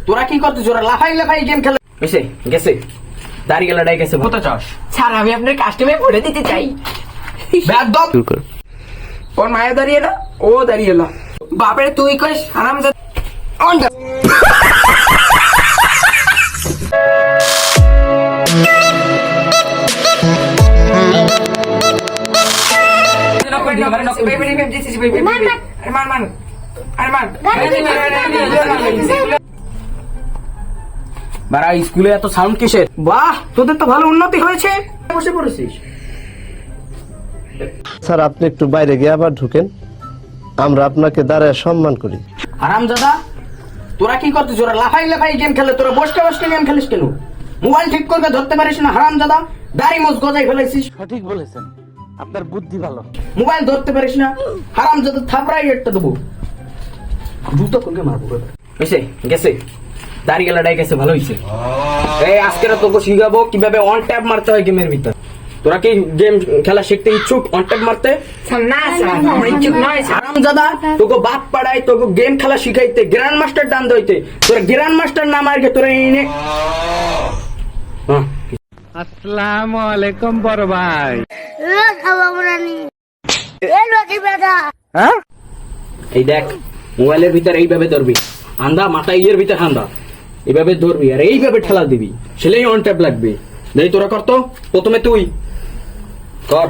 তোরা কি করতে জোরা লাফাই লাফাই গেম খেলে গেছে দাড়ি গেলাটাই গেছে কত চাস স্যার আমি আপনার কাস্টমার ভরে দিতে চাই। ওর মায়া দাঁড়িয়ে না ও দাঁড়িয়ে না বাপরে তুই কইস হারাম বারা স্কুলে এত সাউন্ড কিসের? বাহ তোদের তো ভালো উন্নতি হয়েছে। বসে পড়েছিস স্যার আপনি একটু বাইরে গিয়ে আবার ঢুকেন, আমরা আপনাকে দাঁড়ায় সম্মান করি। হারামজাদা তোরা কি করতে জোরা লাফাই লাফাই গেম খেলে? তোরা বসতে বসতে গেম খেলিস কেন? মোবাইল ঠিক করে ধরতে পারিস না? হারামজাদা দাড়ি মোজ গজাই ফেলাইছিস। সঠিক বলেছেন, আপনার বুদ্ধি ভালো। মোবাইল ধরতে পারিস না? হারামজাদা থাপড়াই একটা দেবো, জুতো খুলকে মারবো। হয়েছে গেছে দাড়ি গেলাটাই গেছে, ভালো হয়েছে। এই আজকেরা তোকে শিখাবো কিভাবে অন ট্যাপ মারতে হয় গেমের ভিতর। তোরা কি গেম খেলা শিখতে ইচ্ছুক অন ট্যাপ মারতে? হারামজাদা তোকে বাপ পাড়ায় তোকে গেম খেলা শিখাইতে গ্র্যান্ড মাস্টার ডান দইতে, তোরা গ্র্যান্ড মাস্টার না মারকে তোরা এনে। আসসালামু আলাইকুম বড় ভাই। এই দেখ মোবাইলের ভিতর এইভাবে ধরবি, আন্দা মাথা ইয়ের ভিতর আন্দা এইভাবে ধরবি আর এইভাবে ঠেলা দিবি, সেলেই অন ট্যাপ লাগবে। দেখ তোরা কর তো, প্রথমে তুই কর।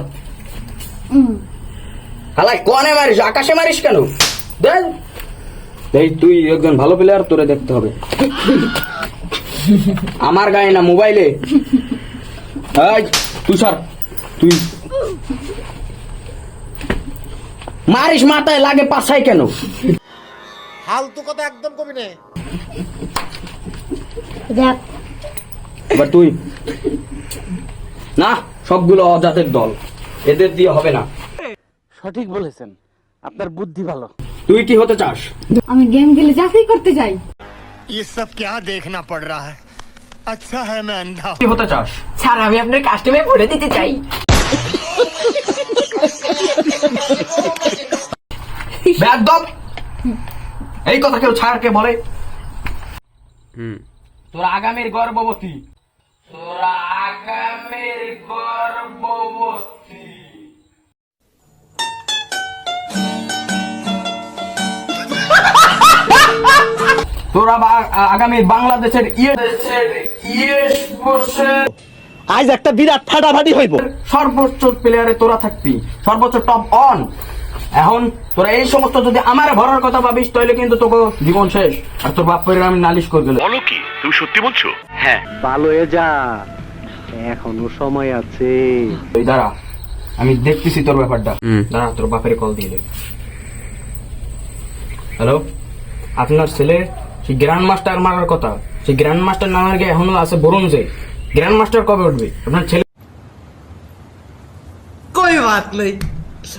হালাই কোনে মারিস, আকাশে মারিস কেন? দেখ এই তুই একজন ভালো প্লেয়ার, তোরে দেখতে হবে। আমার গায়ে না মোবাইলে। তুই সর, তুই মারিস মাথায় লাগে পাছাই কেন? ফালতু কথা একদম কবি না। এবার তুই না, সবগুলো অজাতের দল, এদের দিয়ে হবে না। সঠিক বলেছেন, আপনার বুদ্ধি ভালো। তুই কি হতে চাস? আমি গেম খেলে চাকরি করতে চাই। ये सब क्या देखना पड़ रहा है? अच्छा है मैं अंधा हूं। কি হতে চাস? স্যার আমি আপনার কাস্টমার ভরে দিতে চাই। বেয়াদব, এই কথা কেউ ছাড়কে বলে? তোরা আগামীর গর্ভবতী, তোরা আগামীর গর্ভবতী। তোরা আগামী বাংলাদেশের আজ একটা বিরাট ফাটাফাটি হইব। সর্বোচ্চ প্লেয়ারে তোরা থাকবি, সর্বোচ্চ টপ অন। এখন তোরা এই সমস্ত যদি আমার ভরার কথা ভাবিস তাহলে কিন্তু তোকে জীবন শেষ, আর তোর বাপ পরে আমি নালিশ করে দিলাম। বলো কি তুমি সত্যি বলছো? হ্যাঁ ভালো হয়ে যা, এখনো সময় আছে। ওই দাঁড়া, আমি দেখতেছি তোর ব্যাপারটা। দাঁড়া, তোর বাপের কল দিয়ে দে। হ্যালো, আপনার ছেলে সেই গ্র্যান্ড মাস্টার মারার কথা, সেই গ্র্যান্ড মাস্টার নামার গিয়ে এখনো আছে ব্রোঞ্জে। গ্র্যান্ড মাস্টার কবে উঠবে আপনার ছেলে? कोई बात नहीं,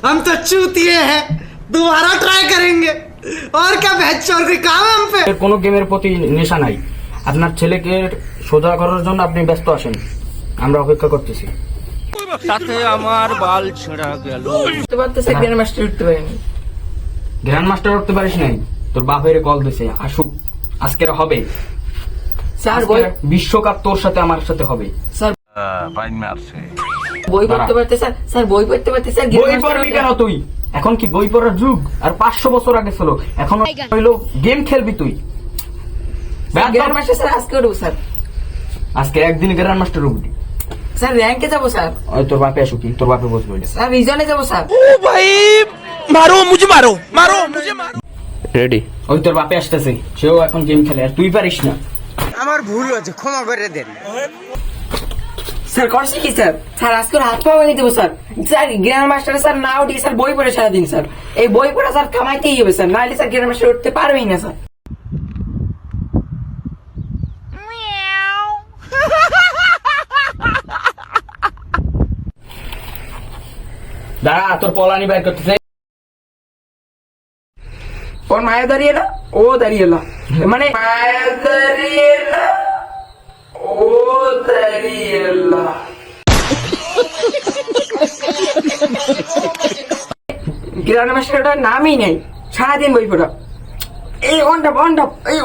हम तो चूतिए हैं, दोबारा ट्राई करेंगे। और क्या बहचोर कोई काम है हम पे? কোনো গেমের প্রতি নেশা নাই। আপনার ছেলেকে সোজা করার জন্য আপনি ব্যস্ত আছেন, আমরা অপেক্ষা করতেছি। তাতে আমার বাল ছেঁড়া গেল। উঠতে পারতেছে, গ্র্যান্ড মাস্টার উঠতে পারেনি। গ্র্যান্ড মাস্টার উঠতে পারিস নাই? তোর বাপের কল দিছে, আসুক, আজকের হবে। স্যার বিশ্বকাপ তোর সাথে আমার সাথে হবে। স্যার বাইন মারছে। বই পড়তে পারতে স্যার, স্যার বই পড়তে পারতে স্যার। বই পড়বি কেন তুই? এখন কি বই পড়ার যুগ? আর 500 বছর আগে ছিল, এখন হইলো গেম খেলবি তুই। গ্র্যান্ড মাস্টার স্যার আজকে উঠবো স্যার। আজকে একদিন গ্র্যান্ড মাস্টার উঠবি। স্যার র্যাঙ্কে যাবো স্যার। ওই তোর বাপে আসুক, তোর বাপে বসবে। স্যার রিজনে যাবো স্যার। রেডি? ওই তোর বাপে আসতেছে, সেও এখন গেম খেলে, আর তুই পারিস না। আমার ভুল হয়েছে, ক্ষমা করে দেন। স্যার করছি কি স্যার? স্যার আজকে হাত পা ভেঙে দেবো sir. Sir grand master sir না উঠি স্যার বই পড়ে সারাদিন স্যার। এই বই পড়া স্যার থামাইতেই হবে স্যার, নাহলে স্যার গ্র্যান্ড মাস্টার উঠতে পারবেই না স্যার। দাঁড়া, তোর পলানি বাইর করতেছে। ওর মায়া দাঁড়িয়ে না ও দাঁড়িয়ে না, মানে মায়া দাঁড়িয়ে না ও দাঁড়িয়ে না। গ্র্যান্ড মাস্টারটার নামই নেই, সারাদিন বই পড়া। এই অন টপ এই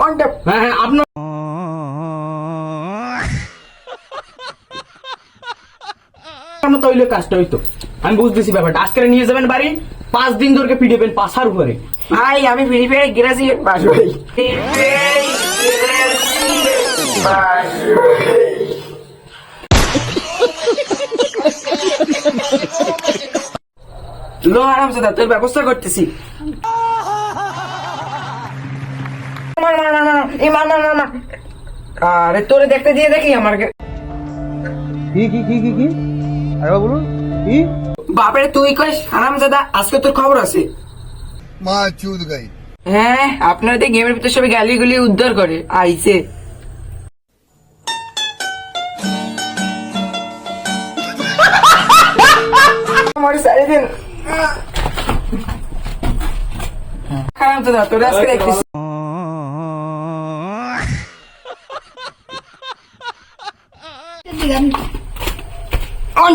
অন টপ। হ্যাঁ হ্যাঁ আপনার মতো হইলে কাজটা হইতো। আমি বুঝতেছি ব্যাপারটা। আজকে নিয়ে যাবেন বাড়ি, 5 দিন ধরে পিটিবেন পাশার উপরে। ভাই আমি ফ্রি ফায়ার গ্রাজুয়েট পাস ভাই। লো আরাম সাদা তোর ব্যবস্থা করতেছি। মার মার মার মার এই মার মার মার মার। আরে তোরে দেখতে দিয়ে দেখি আমার বাপরে তুই কইস হারাম দাদা আজকে তোর খবর আছে। माँ चूत गई। হ্যাঁ আপনাদের গেমের ভিতরে সবাই গালিগুলি উদ্ধার করে আইছে। আমার সারি দিন হারাম দাদা তোর আজকে দেখতেছি। অন